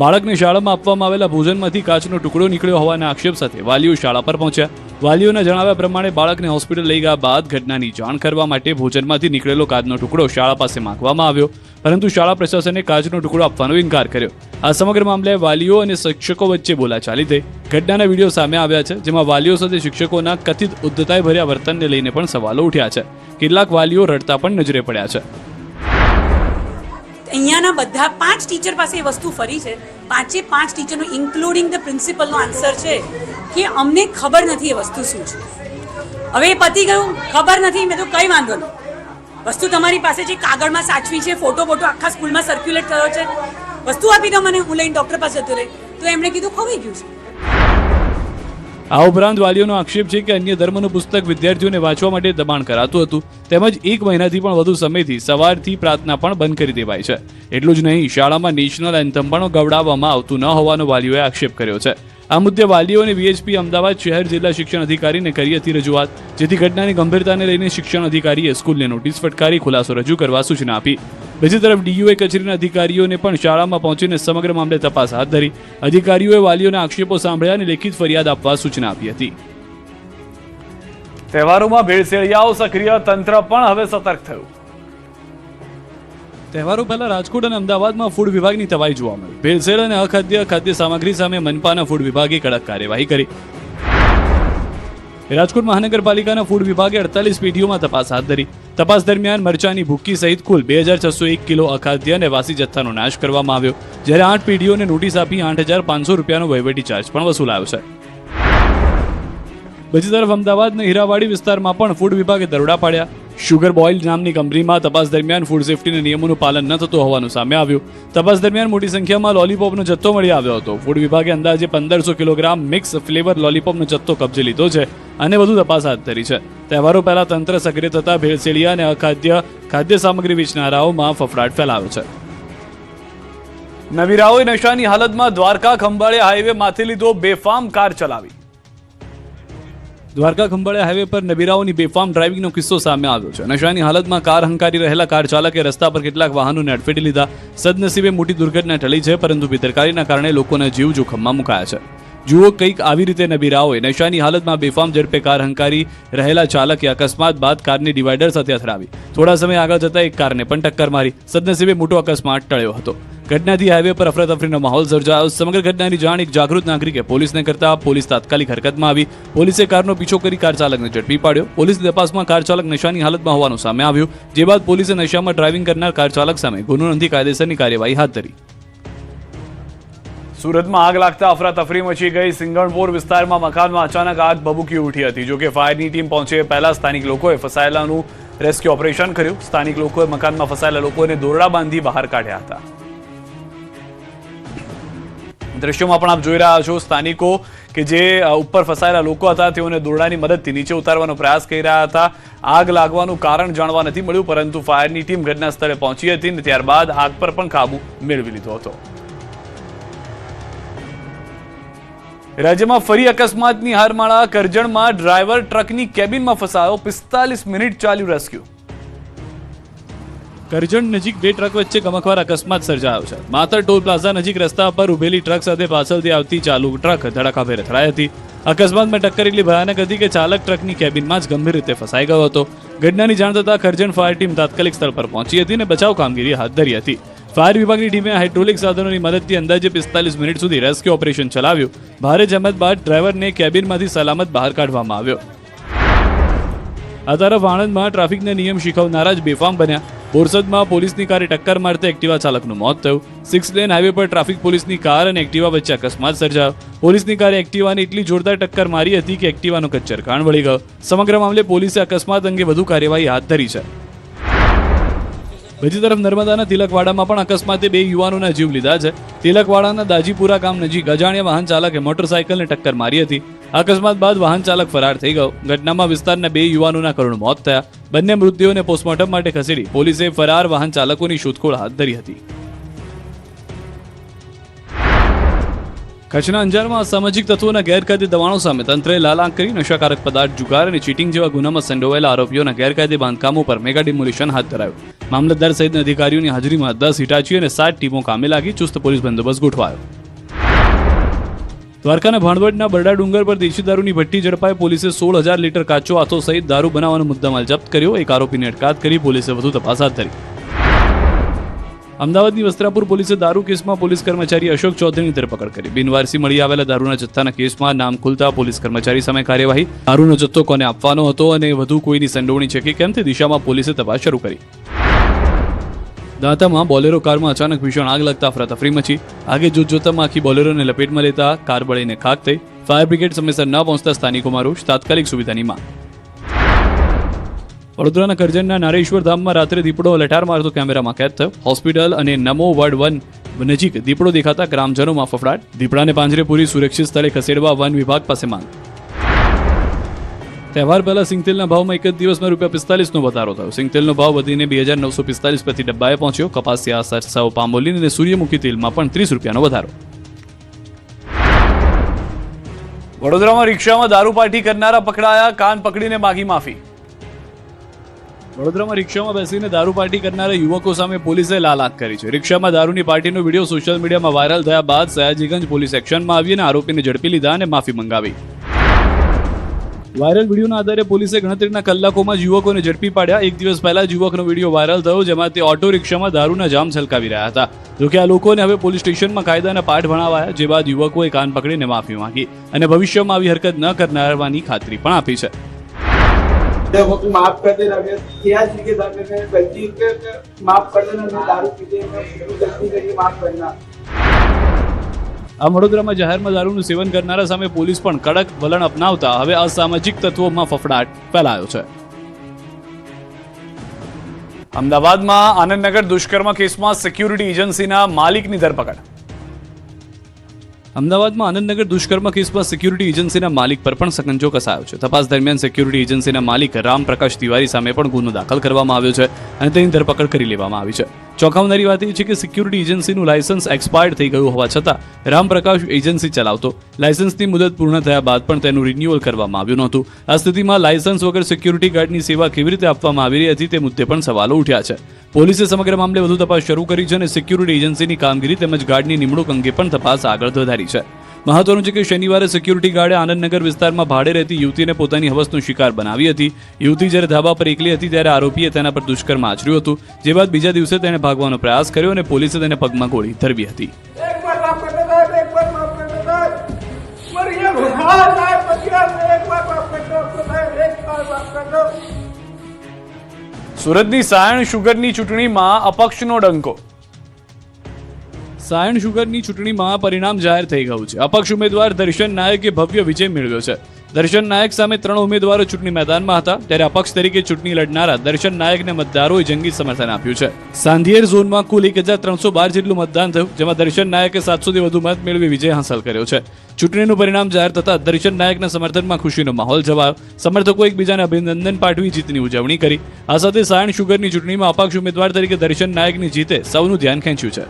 બાળકને શાળામાં આપવામાં આવેલા ભોજનમાંથી કાચનો ટુકડો નીકળ્યો હોવાના આક્ષેપ સાથે વાલીઓ શાળા પર પહોંચ્યા. વાલીઓના જણાવ્યા પ્રમાણે બાળકને હોસ્પિટલ લઈ ગયા બાદ ઘટનાની જાણ કરવા માટે ભોજનમાંથી નીકળેલો કાચનો ટુકડો શાળા પાસે માંગવામાં આવ્યો, પરંતુ શાળા પ્રશાસને કાચનો ટુકડો આપવાનો ઇનકાર કર્યો. આ સમગ્ર મામલે વાલીઓ અને શિક્ષકો વચ્ચે બોલાચાલી થઈ. ઘટનાના વિડીયો સામે આવ્યા છે, જેમાં વાલીઓ સાથે શિક્ષકોના કથિત ઉદ્ધતાઈભર્યા વર્તનને લઈને પણ સવાલો ઉઠ્યા છે. કેટલાક વાલીઓ રડતા પણ નજરે પડ્યા છે. અહીંયાના બધા 5 ટીચર પાસે એ વસ્તુ ફરી છે. 5 ટીચરનો ઇન્ક્લુડિંગ ધ પ્રિન્સિપલનો આન્સર છે કે અમને ખબર નથી એ વસ્તુ શું છે. હવે એ પતી ગયું, ખબર નથી, મેં તો કંઈ વાંધો નહીં, વસ્તુ તમારી પાસે જે કાગળમાં સાચવી છે, ફોટો આખા સ્કૂલમાં સર્ક્યુલેટ થયો છે, વસ્તુ આપી દો મને, હું લઈને ડૉક્ટર પાસે જતો રહે. તો એમણે કીધું ખવાઈ ગયું છે. આ ઉપરાંત વાલીઓનો આક્ષેપ છે કે અન્ય ધર્મનું પુસ્તક વિદ્યાર્થીઓને વાંચવા માટે દબાણ કરાતું હતું, તેમજ 1 મહિનાથી પણ વધુ સમયથી સવારથી પ્રાર્થના પણ બંધ કરી દેવાઈ છે. એટલું જ નહીં, શાળામાં નેશનલ એન્થમ પણ ગવડાવવામાં આવતું ન હોવાનો વાલીઓએ આક્ષેપ કર્યો છે. આ મુદ્દે વાલીઓને વીએચપી અમદાવાદ શહેર જિલ્લા શિક્ષણ અધિકારીને કરી હતી રજૂઆત, જેથી ઘટનાની ગંભીરતાને લઈને શિક્ષણ અધિકારીએ સ્કૂલને નોટિસ ફટકારી ખુલાસો રજૂ કરવા સૂચના આપી. બીજી તરફ ડીયુએ કચેરીના અધિકારીઓને પણ શાળામાં પહોંચીને સમગ્ર મામલે તપાસ હાથ ધરી. અધિકારીઓએ વાલીઓના આક્ષેપો સાંભળ્યા અને લેખિત ફરિયાદ આપવા સૂચના આપી હતી. તહેવારોમાં ભેળસેળિયાઓ સક્રિય, તંત્ર પણ હવે સતર્ક થયું. તહેવારો પહેલા રાજકોટ અને અમદાવાદમાં ફૂડ વિભાગની તવાઈ જોવા મળી. ભેળસેળ અને અખાદ્ય ખાદ્ય સામગ્રી સામે મનપાના ફૂડ વિભાગે કડક કાર્યવાહી કરી. રાજકોટ મહાનગરપાલિકાના ફૂડ વિભાગે 48 પેઢીઓમાં તપાસ હાથ ધરી. તપાસ દરમિયાન મરચાની ભૂક્કી સહિત કુલ 2601 કિલો અખાદ્ય અને વાસી જથ્થાનો નાશ કરવામાં આવ્યો, જ્યારે 8 પેઢીઓને નોટિસ આપી 8500 રૂપિયાનો વહીવટી ચાર્જ પણ વસૂલાયો છે. બીજી તરફ અમદાવાદના હીરાવાડી વિસ્તારમાં પણ ફૂડ વિભાગે દરોડા પાડ્યા. શુગર બોઇલ નામની કંપનીમાં તપાસ દરમિયાન ફૂડ સેફ્ટીના નિયમોનું પાલન ન થતું હોવાનું સામે આવ્યું. તપાસ દરમિયાન મોટી સંખ્યામાં લોલીપોપનો જથ્થો મળી આવ્યો હતો. ફૂડ વિભાગે અંદાજે 1500 કિલોગ્રામ મિક્સ ફ્લેવર લોલીપોપનો જથ્થો કબજે લીધો છે અને વધુ તપાસ હાથ ધરી છે. તહેવારો પહેલા તંત્ર સક્રિય થતા ભેળસેળિયા અને અખાદ્ય ખાદ્ય સામગ્રી વેચનારાઓમાં ફફડાટ ફેલાયો છે. નવીરાઓએ નશાની હાલતમાં દ્વારકા ખંભાળિયા હાઈવે માથે લીધો બેફામ કાર ચલાવી. દ્વારકા ખંભાળિયા હાઈવે પર નબીરાઓની બેફામ ડ્રાઇવિંગનો કિસ્સો સામે આવ્યો છે. નશાની હાલતમાં કાર હંકારી રહેલા કાર ચાલકે રસ્તા પર કેટલાક વાહનોને અડફેટી લીધા. સદનસીબે મોટી દુર્ઘટના ટળી છે, પરંતુ બેદરકારીના કારણે લોકોના જીવ જોખમમાં મુકાયા છે. જુઓ, કંઈક આવી રીતે નબીરાઓએ નશાની હાલતમાં બેફામ ઝડપે કાર હંકારી રહેલા ચાલકે અકસ્માત બાદ કારને ડિવાઈડર સાથે અથડાવી. થોડા સમય આગળ જતા એક કારને પણ ટક્કર મારી. સદનસીબે મોટો અકસ્માત ટળ્યો હતો. ઘટનાથી હાઈવે પર અફરાતફરીનો માહોલ સર્જાયો. સમગ્ર ઘટનાની જાણ એક જાગૃત નાગરિકે પોલીસને કરતા પોલીસ તાત્કાલિક હરકતમાં આવી. પોલીસે કારનો પીછો કરી કાર ચાલકને ઝડપી પાડ્યો. પોલીસની તપાસમાં કાર ચાલક નશાની હાલતમાં હોવાનું સામે આવ્યું, જે બાદ પોલીસે નશામાં ડ્રાઇવિંગ કરનાર કાર ચાલક સામે ગુનો નોંધી કાયદેસરની કાર્યવાહી હાથ ધરી. સુરતમાં આગ લાગતા અફરાતફરી મચી ગઈ. સિંગણપોર વિસ્તારમાં મકાનમાં અચાનક આગ ભભૂકી ઉઠી હતી. જોકે ફાયરની ટીમ પહોંચે પહેલા સ્થાનિક લોકોએ ફસાયેલાનું રેસ્ક્યુ ઓપરેશન કર્યું. સ્થાનિક લોકોએ મકાનમાં ફસાયેલા લોકોને દોરડા બાંધી બહાર કાઢ્યા હતા. દ્રશ્યોમાં પણ આપ જોઈ રહ્યા છો, સ્થાનિકો કે જે ઉપર ફસાયેલા લોકો હતા તેઓને દોરડાની મદદથી નીચે ઉતારવાનો પ્રયાસ કરી રહ્યા હતા. આગ લાગવાનું કારણ જાણવા નથી મળ્યું, પરંતુ ફાયરની ટીમ ઘટના સ્થળે પહોંચી હતી અને ત્યારબાદ આગ પર પણ કાબુ મેળવી લીધો હતો. રાજ્યમાં ફરી અકસ્માતની હારમાળા. કરજણમાં ડ્રાઈવર ટ્રકની કેબિનમાં ફસાયો. 45 મિનિટ ચાલ્યું રેસ્ક્યુ. કરજણ નજીક 2 ટ્રક વચ્ચે ગમખ્વાર અકસ્માત સર્જાયો છે. માતર ટોલ પ્લાઝા નજીક રસ્તા પર ઉભેલી ટ્રક સાથે પાછળથી આવતી ચાલુ ટ્રક ધડાકાભેર અથડાઈ હતી. અકસ્માતમાં ટક્કર એટલી ભયાનક હતી કે ચાલક ટ્રકની કેબિનમાં જ ગંભીર રીતે ફસાઈ ગયો હતો. ઘટનાની જાણ થતાં કરજણ ફાયર ટીમ તાત્કાલિક સ્થળ પર પહોંચી હતી અને બચાવ કામગીરી હાથ ધરી હતી. ફાયર વિભાગની ટીમે હાઇડ્રોલિક સાધનોની મદદથી અંદાજે 45 મિનિટ સુધી રેસ્ક્યુ ઓપરેશન ચલાવ્યું. ભારે જહેમત બાદ ડ્રાઈવરને કેબિનમાંથી સલામત બહાર કાઢવામાં આવ્યો. આ તરફ આણંદમાં ટ્રાફિકના નિયમ શીખવનારા જ બેફામ બન્યા. બોરસદમાં પોલીસની કારે ટક્કર મારતા એક્ટિવા ચાલકનું મોત થયું. 6 લેન હાઈવે પર ટ્રાફિક પોલીસની કાર અને એક્ટિવા વચ્ચે અકસ્માત સર્જાયો. પોલીસની કારે એક્ટિવાને એટલી જોરદાર ટક્કર મારી હતી કે એક્ટિવાનો કચ્ચર કાણ વળી ગયો. સમગ્ર મામલે પોલીસે અકસ્માત અંગે વધુ કાર્યવાહી હાથ ધરી છે. બીજી તરફ નર્મદાના તિલકવાડામાં પણ અકસ્માતે 2 યુવાનોના જીવ લીધા છે. તિલકવાડાના દાજીપુરા ગામ નજીક અજાણ્યા વાહન ચાલકે મોટરસાયકલને ટક્કર મારી હતી. અકસ્માત બાદ વાહન ચાલક ફરાર થઈ ગયો. ઘટનામાં વિસ્તારના 2 યુવાનોના કરુણ મોત થયા. બંને મૃતદેહોને પોસ્ટમોર્ટમ માટે ખસેડી પોલીસે ફરાર વાહન ચાલકોની શોધખોળ હાથ ધરી હતી. કચ્છના અંજારમાં અસામાજિક તત્વોના ગેરકાયદે દબાણો સામે તંત્રએ લાલ આંખ કરી નશાકારક પદાર્થ, જુગાર અને ચીટિંગ જેવા ગુનામાં સંડોવાયેલા આરોપીઓના ગેરકાયદે બાંધકામો પર મેગા ડિમોલિશન હાથ ધરાયું. મામલતદાર સહિતના અધિકારીઓની હાજરીમાં 10 હિટાચી અને 7 ટીમો કામે લાગી ચુસ્ત પોલીસ બંદોબસ્ત ગોઠવાયો. દ્વારકાના ભાણવડના બરડા ડુંગર પર દેશી દારૂની ભઠ્ઠી ઝડપાઈ. પોલીસે 16,000 લીટર કાચો આથો સહિત દારૂ બનાવવાનો મુદ્દામાલ જપ્ત કર્યો. એક આરોપીની અટકાયત કરી પોલીસે વધુ તપાસ હાથ ધરી. અમદાવાદની વસ્ત્રાપુર પોલીસે દારૂ કેસમાં પોલીસ કર્મચારી અશોક ચૌધરીની ધરપકડ કરી. બિનવારસી મળી આવેલા દારૂના જથ્થાના કેસમાં નામ ખુલતા પોલીસ કર્મચારી સામે કાર્યવાહી. દારૂનો જથ્થો કોને આપવાનો હતો અને વધુ કોઈની સંડોવણી છે કે કેમ તે દિશામાં પોલીસે તપાસ શરૂ કરી. દાંતામાં બોલેરો કારમાં અચાનક ભીષણ આગ લાગતા અફરાતફરી મચી. આગે જોતજોતામાં આખી બોલેરોને લપેટમાં લેતા કાર બળીને ખાક થઈ. ફાયર બ્રિગેડ સમયસર ન પહોંચતા સ્થાનિકોમાં રોષ, તાત્કાલિક સુવિધાની માંગ. વડોદરાના કરજણના નારેશ્વર ધામમાં રાત્રે દીપડો લઠાર મારતો કેમેરામાં કેદ થયો. હોસ્પિટલ અને નમો વર્ડ 1 નજીક દીપડો દેખાતા ગ્રામજનોમાં ફફડાટ. દીપડાને પાંજરે પૂરી સુરક્ષિત સ્થળે ખસેડવા વન વિભાગ પાસે માંગ. તહેવાર પહેલા સિંગતેલના ભાવમાં એક જ દિવસમાં ₹45નો વધારો થયો. સિંગતેલનો ભાવ વધીને 2,945 પ્રતિ ડબ્બાએ પહોંચ્યો. કપાસિયા, સરસાઓ, પામોલીન અને સૂર્યમુખી તેલમાં પણ ₹30નો વધારો. વડોદરામાં રિક્ષામાં દારૂ પાર્ટી કરનારા પકડાયા, કાન પકડીને માગી માફી. વડોદરામાં રિક્ષામાં બેસીને દારૂ પાર્ટી કરનારા યુવકો સામે પોલીસે લાલાક કરી છે. રિક્ષામાં દારૂની પાર્ટીનો વિડીયો સોશિયલ મીડિયામાં વાયરલ થયા બાદ સયાજીગંજ પોલીસ એક્શનમાં આવી અને આરોપીને ઝડપી લીધા અને માફી મંગાવી. વાયરલ વિડીયોના આધારે પોલીસે ગણતરીના કલાકોમાં જ યુવકોને ઝડપી પાડ્યા. એક દિવસ પહેલા જ યુવકનો વિડીયો વાયરલ થયો, જેમાં તે ઓટો રિક્ષામાં દારૂના જામ છલકાવી રહ્યા હતા. જોકે આ લોકોને હવે પોલીસ સ્ટેશનમાં કાયદાના પાઠ ભણાવાયા, જે બાદ યુવકોએ કાન પકડીને માફી માંગી અને ભવિષ્યમાં આવી હરકત ન કરનારવાની ખાતરી પણ આપી છે. माफ कर देना, जी के दर में गलती के माफ कर देना, मैं दारू पीते गलती करिए माफ करना. આ વડોદરામાં જાહેરમાં દારૂનું સેવન કરનારા સામે પોલીસ પણ કડક વલણ અપનાવતા હવે અસામાજિક તત્વોમાં ફફડાટ ફેલાયો છે. અમદાવાદમાં આનંદનગર દુષ્કર્મ કેસમાં સિક્યુરિટી એજન્સીના માલિકની ધરપકડ. અમદાવાદમાં આનંદનગર દુષ્કર્મ કેસમાં સિક્યુરિટી એજન્સીના માલિક પર પણ સકંજો કસાયો છે. તપાસ દરમિયાન સિક્યુરિટી એજન્સીના માલિક રામપ્રકાશ તિવારી સામે પણ ગુનો દાખલ કરવામાં આવ્યો છે અને તેની ધરપકડ કરી લેવામાં આવી છે. ચોંકાવનારી વાત એ છે કે સિક્યુરિટી એજન્સીનું લાયસન્સ એક્સપાયર્ડ થઈ ગયું હોવા છતાં રામપ્રકાશ એજન્સી ચલાવતો. લાયસન્સની મુદત પૂર્ણ થયા બાદ પણ તેનું રિન્યુઅલ કરવામાં આવ્યું નહોતું. આ સ્થિતિમાં લાયસન્સ વગર સિક્યુરિટી ગાર્ડની સેવા કેવી રીતે આપવામાં આવી રહી હતી તે મુદ્દે પણ સવાલો ઉઠ્યા છે. પોલીસે સમગ્ર મામલે વધુ તપાસ શરૂ કરી છે અને સિક્યુરિટી એજન્સીની કામગીરી તેમજ ગાર્ડની નિમણૂક અંગે પણ તપાસ આગળ વધારી છે. મહત્વનું છે કે શનિવારે સિક્યુરિટી ગાર્ડે આનંદનગર વિસ્તારમાં ભાડે રહેતી યુવતીને પોતાની હવસનો શિકાર બનાવી હતી. યુવતી જ્યારે ધાબા પર એકલી હતી ત્યારે આરોપીએ તેના પર દુષ્કર્મ આચર્યું હતું, જે બાદ બીજા દિવસે તેણે ભાગવાનો પ્રયાસ કર્યો અને પોલીસે તેને પગમાં ગોળી ધરવી હતી. સુરતની સાયણ શુગરની ચૂંટણીમાં અપક્ષનો ડંકો. સાયણ શુગરની ચૂંટણીમાં પરિણામ જાહેર થઈ ગયું છે. અપક્ષ ઉમેદવાર દર્શન નાયકે ભવ્ય વિજય મેળવ્યો છે. દર્શન નાયક સામે 3 ઉમેદવારો ચૂંટણી મેદાનમાં હતા, ત્યારે અપક્ષ તરીકે ચૂંટણી લડનારા દર્શન નાયકને મતદારોએ જંગી સમર્થન આપ્યું છે. સાંધિયેર ઝોનમાં કુલ 1,312 જેટલું મતદાન થયું, જેમાં દર્શન નાયકે 700થી વધુ મત મેળવી વિજય હાંસલ કર્યો છે. ચૂંટણીનું પરિણામ જાહેર થતાં દર્શન નાયકના સમર્થનમાં ખુશીનો માહોલ છવાયો. સમર્થકો એકબીજાને અભિનંદન પાઠવી જીતની ઉજવણી કરી. આ સાથે સાયણ શુગરની ચૂંટણીમાં અપક્ષ ઉમેદવાર તરીકે દર્શન નાયકની જીતે સૌનું ધ્યાન ખેંચ્યું છે.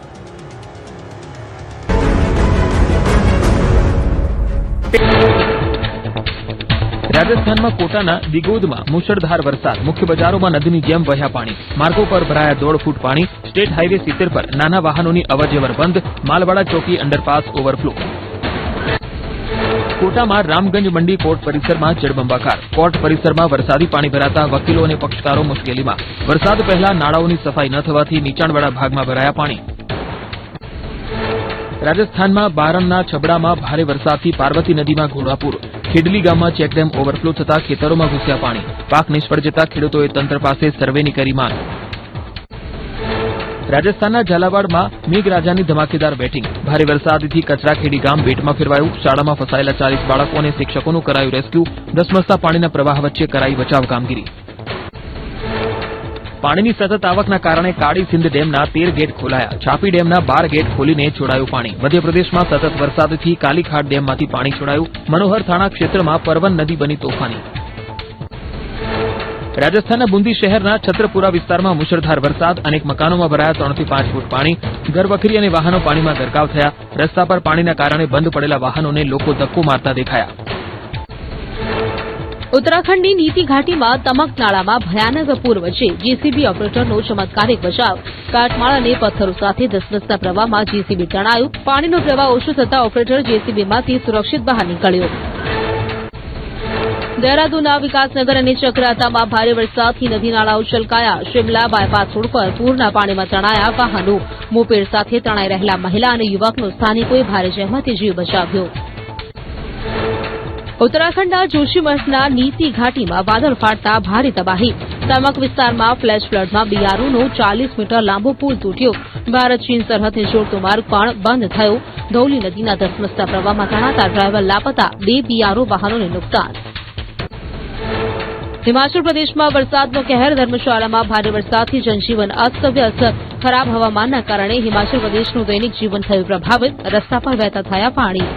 રાજસ્થાનમાં કોટાના દિગોદમાં મુશળધાર વરસાદ, મુખ્ય બજારોમાં નદીની જેમ વહ્યા પાણી, માર્ગો પર ભરાયા 1.5 ફૂટ પાણી, સ્ટેટ હાઈવે 70 પર નાના વાહનોની અવરજવર બંધ, માલવાડા ચોકી અંડરપાસ ઓવરફ્લો. કોટામાં રામગંજ મંડી કોર્ટ પરિસરમાં જળબંબાકાર, કોર્ટ પરિસરમાં વરસાદી પાણી ભરાતા વકીલો અને પક્ષકારો મુશ્કેલીમાં. વરસાદ પહેલા નાળાઓની સફાઈ ન થવાથી નીચાણવાળા ભાગમાં ભરાયા પાણી. રાજસ્થાનમાં બારણના છબડામાં ભારે વરસાદથી પાર્વતી નદીમાં ઘોડાપૂર, ખેડલી ગામમાં ચેકડેમ ઓવરફ્લો થતા ખેતરોમાં ઘૂસ્યા પાણી, પાક નિષ્ફળ જતા ખેડૂતોએ તંત્ર પાસે સર્વેની કરી માંગ. રાજસ્થાનના ઝાલાવાડમાં મેઘરાજાની ધમાકેદાર બેટિંગ, ભારે વરસાદથી કચરાખેડી ગામ બેટમાં ફેરવાયું, શાળામાં ફસાયેલા 40 બાળકો અને શિક્ષકોનું કરાયું રેસ્ક્યુ, ધસમસતા પાણીના પ્રવાહ વચ્ચે કરાઈ બચાવ કામગીરી. પાણીની સતત આવકના કારણે કાળી સિંધ ડેમના 13 ગેટ ખોલાયા, છાપી ડેમના 12 ગેટ ખોલીને છોડાયું પાણી. મધ્યપ્રદેશમાં સતત વરસાદથી કાલીખાટ ડેમમાંથી પાણી છોડાયું, મનોહર થાણા ક્ષેત્રમાં પરવન નદી બની તોફાની. રાજસ્થાનના બુંદી શહેરના છત્રપુરા વિસ્તારમાં મુશળધાર વરસાદ, અનેક મકાનોમાં ભરાયા 3 થી 5 ફૂટ પાણી, ઘરવખરી અને વાહનો પાણીમાં ગરકાવ થયા. રસ્તા પર પાણીના કારણે બંધ પડેલા વાહનોને લોકો ધક્કો મારતા દેખાયા. ઉત્તરાખંડની નીતિ ઘાટીમાં તમક નાળામાં ભયાનક પૂર વચ્ચે જેસીબી ઓપરેટરનો ચમત્કારિક બચાવ. કાટમાળ અને પથ્થરો સાથે ધસમસતા પ્રવાહમાં જેસીબી તણાયું, પાણીનો પ્રવાહ ઓછો થતાં ઓપરેટર જેસીબીમાંથી સુરક્ષિત બહાર નીકળ્યો. દહેરાદૂનના વિકાસનગર અને ચક્રાતામાં ભારે વરસાદથી નદી નાળાઓ છલકાયા. શિમલા બાયપાસ રોડ પર પૂરના પાણીમાં તણાયા વાહનો, મોપેડ સાથે તણાઈ રહેલા મહિલા અને યુવકનો સ્થાનિકોએ ભારે જહેમતે જીવ બચાવ્યો. ઉત્તરાખંડના જોશીમઠના નીતિ ઘાટીમાં વાદળ ફાટતા ભારે તબાહી. તમક વિસ્તારમાં ફ્લેશ ફ્લડમાં બીઆરઓનો 40 મીટર લાંબો પુલ તૂટ્યો. ભારત ચીન સરહદને જોડતો માર્ગ પણ બંધ થયો. ધૌલી નદીના ધસમસતા પ્રવાહમાં તણાતા ડ્રાઈવર લાપતા, 2 બીઆરઓ વાહનોને નુકસાન. હિમાચલ પ્રદેશમાં વરસાદનો કહેર. ધર્મશાળામાં ભારે વરસાદથી જનજીવન અસ્તવ્યસ્ત. ખરાબ હવામાનના કારણે હિમાચલ પ્રદેશનું દૈનિક જીવન થયું પ્રભાવિત. રસ્તા પર વહેતા થયા પાણી.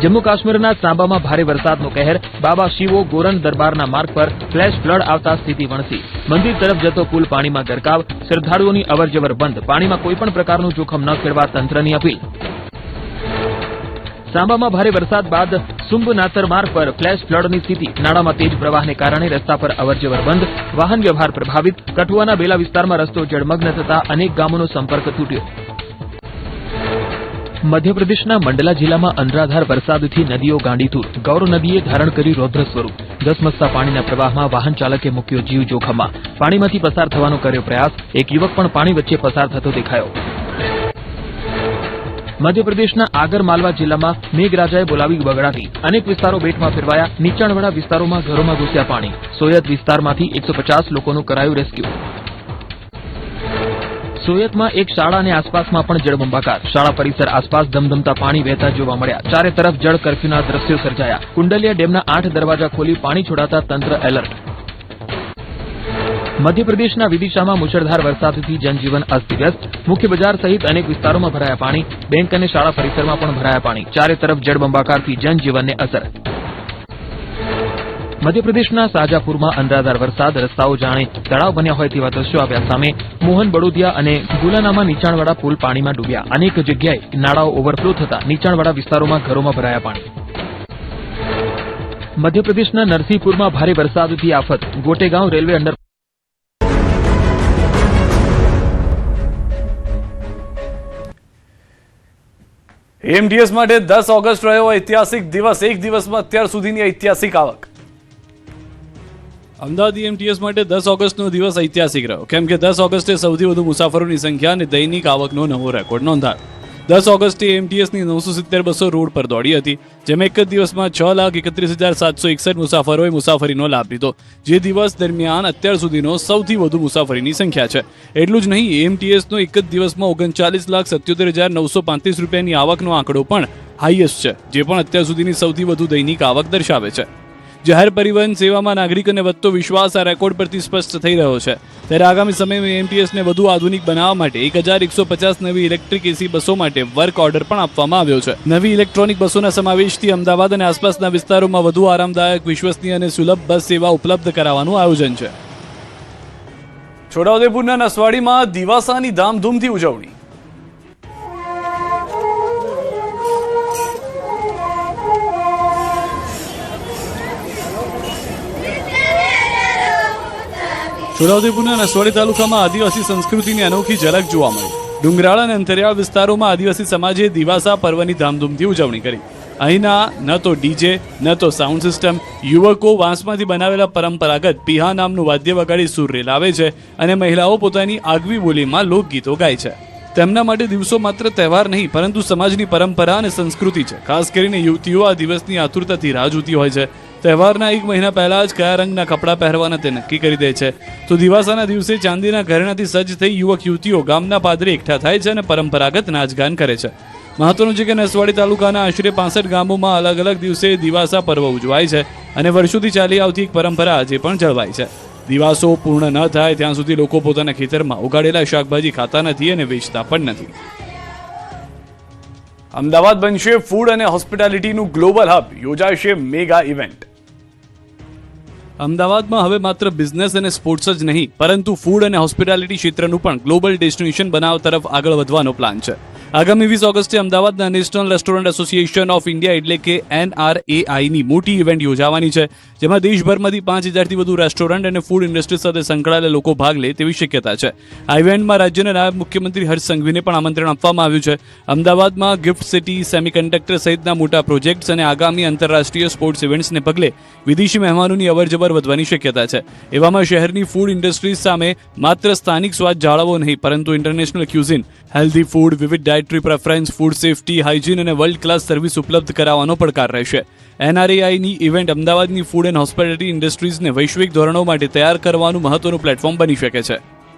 જમ્મુ કાશ્મીરના સાંબામાં ભારે વરસાદનો કહેર. બાબા શિવો ગોરન દરબારના માર્ગ પર ફ્લેશ ફ્લડ આવતા સ્થિતિ વણસી. મંદિર તરફ જતો પુલ પાણીમાં ગરકાવ. શ્રદ્ધાળુઓની અવરજવર બંધ. પાણીમાં કોઈપણ પ્રકારનું જોખમ ન ખેડવા તંત્રની અપીલ. સાંબામાં ભારે વરસાદ બાદ સુંબનાતર માર્ગ પર ફ્લેશ ફ્લડની સ્થિતિ. નાળામાં તેજ પ્રવાહને કારણે રસ્તા પર અવરજવર બંધ. વાહન વ્યવહાર પ્રભાવિત. કઠુઆના બેલા વિસ્તારમાં રસ્તો જળમગ્ન થતા અનેક ગામોનો સંપર્ક તૂટ્યો. મધ્યપ્રદેશના મંડલા જિલ્લામાં અનરાધાર વરસાદથી નદીઓ ગાંડીતુર. ગૌર નદીએ ધારણ કરી રૌદ્ર સ્વરૂપ. ધસમસતા પાણીના પ્રવાહમાં વાહન ચાલકે મૂક્યો જીવ જોખમમાં. પાણીમાંથી પસાર થવાનો કર્યો પ્રયાસ. એક યુવક પણ પાણી વચ્ચે પસાર થતો દેખાયો. મધ્યપ્રદેશના આગર માલવા જિલ્લામાં મેઘરાજાએ બોલાવી બગડાટી. અનેક વિસ્તારો બેટમાં ફેરવાયા. નીચાણવાળા વિસ્તારોમાં ઘરોમાં ઘૂસ્યા પાણી. સોયત વિસ્તારમાંથી 150 લોકોનું કરાયું રેસ્ક્યુ. સોયતમાં એક શાળા અને આસપાસમાં પણ જળબંબાકાર. શાળા પરિસર આસપાસ ધમધમતા પાણી વહેતા જોવા મળ્યા. ચારે તરફ જળ કર્ફ્યુના દ્રશ્યો સર્જાયા. કુંડલિયા ડેમના 8 દરવાજા ખોલી પાણી છોડાતા તંત્ર એલર્ટ. મધ્યપ્રદેશના વિદિશામાં મુશળધાર વરસાદથી જનજીવન અસ્તવ્યસ્ત. મુખ્ય બજાર સહિત અનેક વિસ્તારોમાં ભરાયા પાણી. બેંક અને શાળા પરિસરમાં પણ ભરાયા પાણી. ચારે તરફ જળબંબાકારથી જનજીવનને અસર. મધ્યપ્રદેશના શાજાપુરમાં અનરાધાર વરસાદ. રસ્તાઓ જાણે તળાવ બન્યા હોય તેવા દ્રશ્યો આવ્યા સામે. મોહન બડોદિયા અને ગુલાનામાં નીચાણવાળા પુલ પાણીમાં ડૂબ્યા. અનેક જગ્યાએ નાળાઓ ઓવરફ્લો થતા નીચાણવાળા વિસ્તારોમાં ઘરોમાં ભરાયા પાણી. મધ્યપ્રદેશના નરસિંહપુરમાં ભારે વરસાદથી આફત. ગોટેગાંવ રેલવે અંડર એએમટીએસ માટે 10 ઓગસ્ટ રહ્યો ઐતિહાસિક દિવસ. એક દિવસમાં અત્યાર સુધીની ઐતિહાસિક આવક. અમદાવાદ એએમટીએસ માટે 10 ઓગસ્ટનો દિવસ ઐતિહાસિક રહ્યો, કેમ કે 10 ઓગસ્ટે સૌથી વધુ મુસાફરોની સંખ્યા અને દૈનિક આવકનો નવો રેકોર્ડ નોંધાયો. 10 ઓગસ્ટે એએમટીએસની 970 બસો રોડ પર દોડી હતી, જેમાં એક જ દિવસમાં 6,31,761 મુસાફરોએ મુસાફરીનો લાભ લીધો, જે દિવસ દરમિયાન અત્યાર સુધીનો સૌથી વધુ મુસાફરીની સંખ્યા છે. એટલું જ નહીં, એએમટીએસનો એક જ દિવસમાં 39,77,935 રૂપિયાની આવકનો આંકડો પણ હાઈએસ્ટ છે, જે પણ અત્યાર સુધીની સૌથી વધુ દૈનિક આવક દર્શાવે છે. જાહેર પરિવહન સેવામાં નાગરિકોને વધતો વિશ્વાસ આ રેકોર્ડ પરથી સ્પષ્ટ થઈ રહ્યો છે. ત્યારે આગામી સમયમાં એએમટીએસને વધુ આધુનિક બનાવવા માટે 1,150 નવી ઇલેક્ટ્રિક એસી બસો માટે વર્ક ઓર્ડર પણ આપવામાં આવ્યો છે. નવી ઇલેક્ટ્રોનિક બસોના સમાવેશથી અમદાવાદ અને આસપાસના વિસ્તારોમાં વધુ આરામદાયક, વિશ્વસનીય અને સુલભ બસ સેવા ઉપલબ્ધ કરાવવાનું આયોજન છે. છોટાઉદેપુરના નસવાડીમાં દિવાસાની ધામધૂમથી ઉજવણી. છોટાઉદેપુરના નસવાડી તાલુકામાં આદિવાસી સંસ્કૃતિની અનોખી ઝલક જોવા મળી. ડુંગરાળ અને અંતરિયાળ વિસ્તારોમાં આદિવાસી સમાજે દિવાસા પર્વની ધામધૂમથી ઉજવણી કરી. અહીંના ન તો ડીજે, ન તો સાઉન્ડ સિસ્ટમ, યુવકો વાંસમાંથી બનાવેલા પરંપરાગત પીહા નામનું વાદ્ય વગાડી સૂર રેલાવે છે અને મહિલાઓ પોતાની આગવી બોલીમાં લોકગીતો ગાય છે. તેમના માટે દિવસો માત્ર તહેવાર નહીં, પરંતુ સમાજની પરંપરા અને સંસ્કૃતિ છે. ખાસ કરીને યુવતીઓ આ દિવસની આતુરતાથી રાહ જોતી હોય છે. તહેવારના એક મહિના પહેલા જ કયા રંગના કપડાં પહેરવાના તે નક્કી કરી દે છે. તો દિવાસાના દિવસે ચાંદીના ઘરેણાથી સજ્જ થઈ યુવક યુવતીઓ ગામના પાદરે એકઠા થાય છે અને પરંપરાગત નાચગાન કરે છે. મહત્વનું છે કે નસવાડી તાલુકાના આશરે 65 ગામોમાં અલગ અલગ દિવસે દિવાસા પર્વ ઉજવાય છે અને વર્ષોથી ચાલી આવતી એક પરંપરા આજે પણ જળવાય છે. દિવાસો પૂર્ણ ન થાય ત્યાં સુધી લોકો પોતાના ખેતરમાં ઉગાડેલા શાકભાજી ખાતા નથી અને વેચતા પણ નથી. અમદાવાદ બનશે ફૂડ અને હોસ્પિટાલિટીનું ગ્લોબલ હબ. યોજાશે મેગા ઇવેન્ટ. અમદાવાદમાં હવે માત્ર બિઝનેસ અને સ્પોર્ટ્સ જ નહીં, પરંતુ ફૂડ અને હોસ્પિટાલિટી ક્ષેત્રનું પણ ગ્લોબલ ડેસ્ટિનેશન બનાવવા તરફ આગળ વધવાનો પ્લાન છે. આગામી 20 ઓગસ્ટે અમદાવાદના national restaurant association of India એટલે કે NRAIની મોટી ઇવેન્ટ યોજાવાની છે, જેમાં દેશભરમાંથી 5,000થી વધુ રેસ્ટોરન્ટ અને ફૂડ ઇન્ડસ્ટ્રી સાથે સંકળાયેલા લોકો ભાગ લે તેવી શક્યતા છે. આ ઇવેન્ટમાં રાજ્યના નાયબ મુખ્યમંત્રી હર્ષ સંઘવીને પણ આમંત્રણ આપવામાં આવ્યું છે. અમદાવાદમાં ગિફ્ટ સિટી, સેમિકન્ડક્ટર સહિતના મોટા પ્રોજેક્ટ્સ અને આગામી આંતરરાષ્ટ્રીય સ્પોર્ટ્સ ઇવેન્ટ્સને પગલે વિદેશી મહેમાનોની અવરજવર વધવાની શક્યતા છે. એવામાં શહેરની ફૂડ ઇન્ડસ્ટ્રીઝ સામે માત્ર સ્થાનિક સ્વાદ જાળવવો નહીં, પરંતુ ઇન્ટરનેશનલ ક્યુઝિન, હેલ્ધી ફૂડ, વિવિધ dietary preference, food safety, hygiene અને વર્લ્ડ ક્લાસ સર્વિસ ઉપલબ્ધ કરાવવાનો પડકાર રહેશે. NRAIની ઇવેન્ટ અમદાવાદની ફૂડ એન્ડ હોસ્પિટાલિટી ઇન્ડસ્ટ્રીઝને વૈશ્વિક ધોરણો માટે તૈયાર કરવાનું મહત્વનું પ્લેટફોર્મ બની શકે છે.